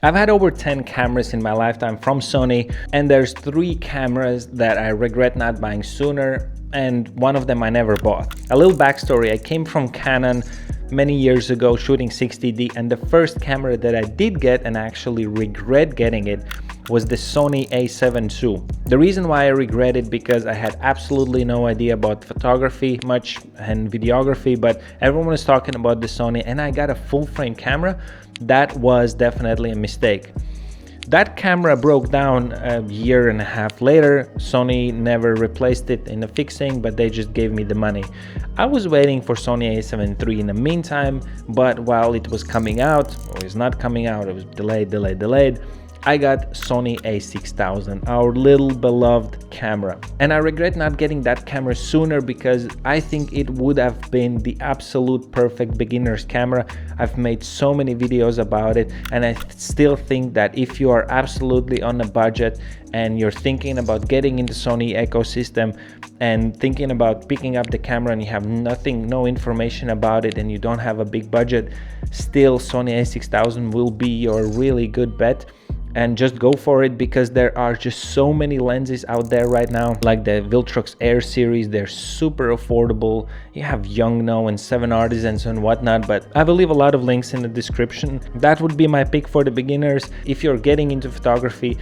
I've had over 10 cameras in my lifetime from Sony, and there's 3 cameras that I regret not buying sooner, and one of them I never bought. A little backstory: I came from Canon many years ago shooting 60D, and the first camera that I did get, and I actually regret getting it, was the Sony A7 II. The reason why I regret it, because I had absolutely no idea about photography much and videography, but everyone was talking about the Sony and I got a full frame camera. That was definitely a mistake. That camera broke down a year and a half later. Sony never replaced it in the fixing, but they just gave me the money. I was waiting for Sony A7 III in the meantime, but while it was coming out, or it's not coming out, it was delayed, I got Sony a6000, our little beloved camera. And I regret not getting that camera sooner, because I think it would have been the absolute perfect beginner's camera. I've made so many videos about it, and I still think that if you are absolutely on a budget and you're thinking about getting into Sony ecosystem and thinking about picking up the camera and you have no information about it and you don't have a big budget, still Sony a6000 will be your really good bet. And just go for it, because there are just so many lenses out there right now, like the Viltrox Air series. They're super affordable. You have Yongnuo and 7 Artisans and whatnot, but I will leave a lot of links in the description. That would be my pick for the beginners if you're getting into photography,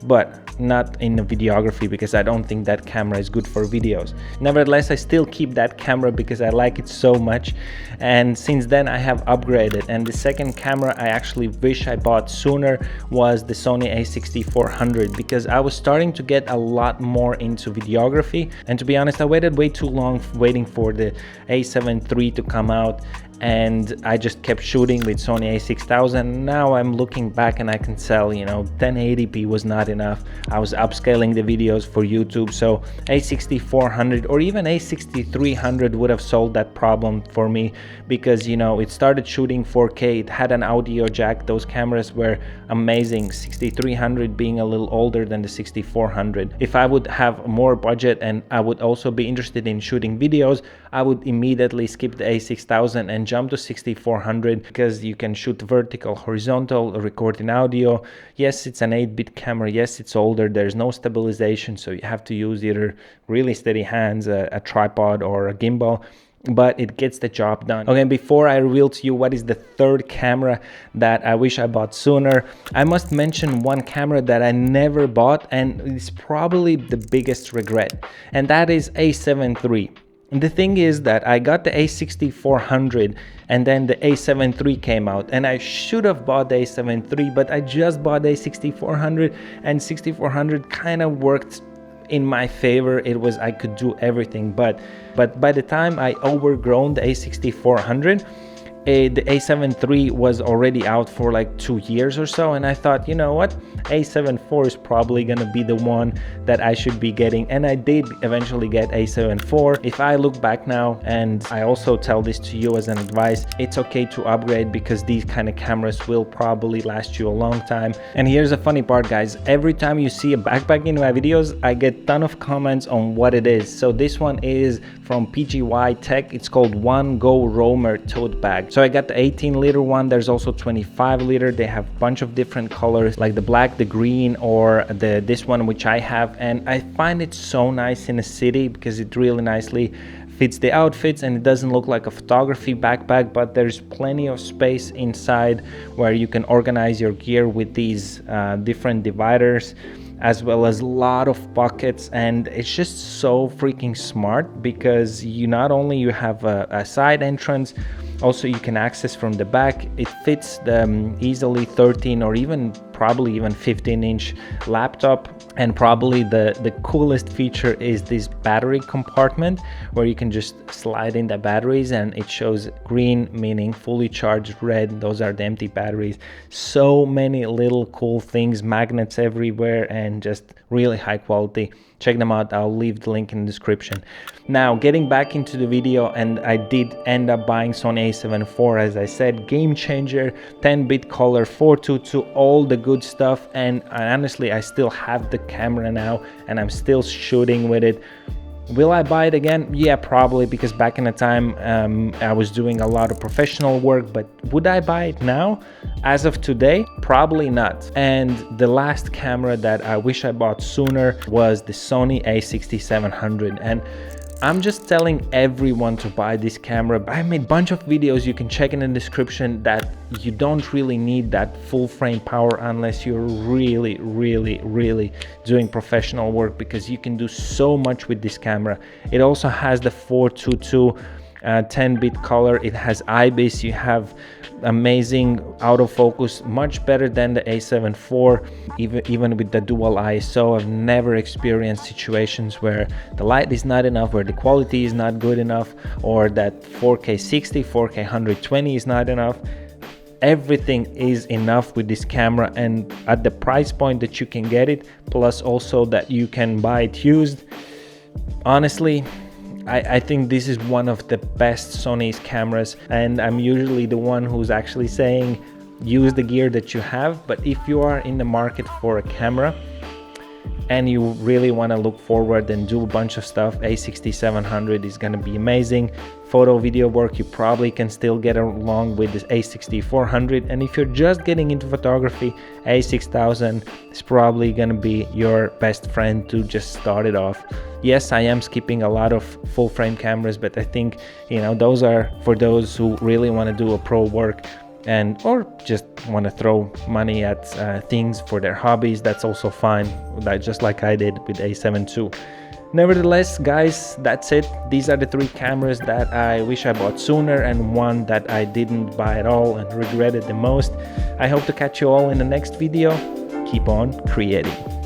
but not in the videography, because I don't think that camera is good for videos. Nevertheless, I still keep that camera because I like it so much, and since then I have upgraded. And the second camera I actually wish I bought sooner was the Sony a6400, because I was starting to get a lot more into videography, and to be honest, I waited way too long waiting for the a7 III to come out, and I just kept shooting with Sony a6000. Now I'm looking back and I can tell, 1080p was not enough. I was upscaling the videos for YouTube, so a6400 or even a6300 would have solved that problem for me, because it started shooting 4K, it had an audio jack. Those cameras were amazing, 6300 being a little older than the 6400. If I would have more budget and I would also be interested in shooting videos, I would immediately skip the a6000 and jump to 6400, because you can shoot vertical, horizontal, recording audio. Yes, it's an 8-bit camera. Yes, it's older. There's no stabilization, so you have to use either really steady hands, a tripod, or a gimbal, but it gets the job done. Okay, before I reveal to you what is the third camera that I wish I bought sooner, I must mention one camera that I never bought, and it's probably the biggest regret, and that is a7 III. And the thing is that I got the a6400 and then the a7 III came out, and I should have bought the a7 III, but I just bought the a6400, and 6400 kind of worked in my favor. I could do everything, but by the time I overgrown the a6400, the a7 III was already out for like 2 years or so, and I thought, you know what, a7 IV is probably gonna be the one that I should be getting, and I did eventually get a7 IV. If I look back now, and I also tell this to you as an advice, it's okay to upgrade, because these kind of cameras will probably last you a long time. And here's a funny part, guys: every time you see a backpack in my videos, I get a ton of comments on what it is. So this one is from PGY Tech. It's called One Go Roamer Tote Bag. So I got the 18-liter one. There's also 25-liter. They have a bunch of different colors, like the black, the green, or this one which I have, and I find it so nice in the city because it really nicely fits the outfits, and it doesn't look like a photography backpack, but there's plenty of space inside where you can organize your gear with these different dividers, as well as a lot of pockets. And it's just so freaking smart, because you have a side entrance, also you can access from the back. It fits the easily 13 or probably even 15-inch laptop. And probably the coolest feature is this battery compartment, where you can just slide in the batteries, and it shows green meaning fully charged, red those are the empty batteries. So many little cool things, magnets everywhere, and just really high quality. Check them out. I'll leave the link in the description. Now, getting back into the video, and I did end up buying Sony a7 IV, as I said, game changer, 10-bit color, 422, all the good stuff. And honestly, I still have the camera now, and I'm still shooting with it. Will I buy it again? Yeah, probably, because back in the time I was doing a lot of professional work. But would I buy it now? As of today, probably not. And the last camera that I wish I bought sooner was the Sony a6700. And I'm just telling everyone to buy this camera. I made a bunch of videos, you can check in the description, that you don't really need that full frame power unless you're really doing professional work, because you can do so much with this camera. It also has the 422 10-bit color. It has IBIS. You have amazing autofocus, much better than the A7 IV, even with the dual ISO. I've never experienced situations where the light is not enough, where the quality is not good enough, or that 4K 60, 4K 120 is not enough. Everything is enough with this camera, and at the price point that you can get it, plus also that you can buy it used. Honestly, I think this is one of the best Sony's cameras, and I'm usually the one who's actually saying use the gear that you have. But if you are in the market for a camera and you really want to look forward and do a bunch of stuff, a6700 is going to be amazing. Photo video work, you probably can still get along with this a6400, and if you're just getting into photography, a6000 is probably going to be your best friend to just start it off. Yes, I am skipping a lot of full frame cameras, but I think, you know, those are for those who really want to do a pro work, and or just want to throw money at things for their hobbies. That's also fine, just like I did with A7 II. Nevertheless, guys, that's it. These are the 3 cameras that I wish I bought sooner, and one that I didn't buy at all and regretted the most. I hope to catch you all in the next video. Keep on creating.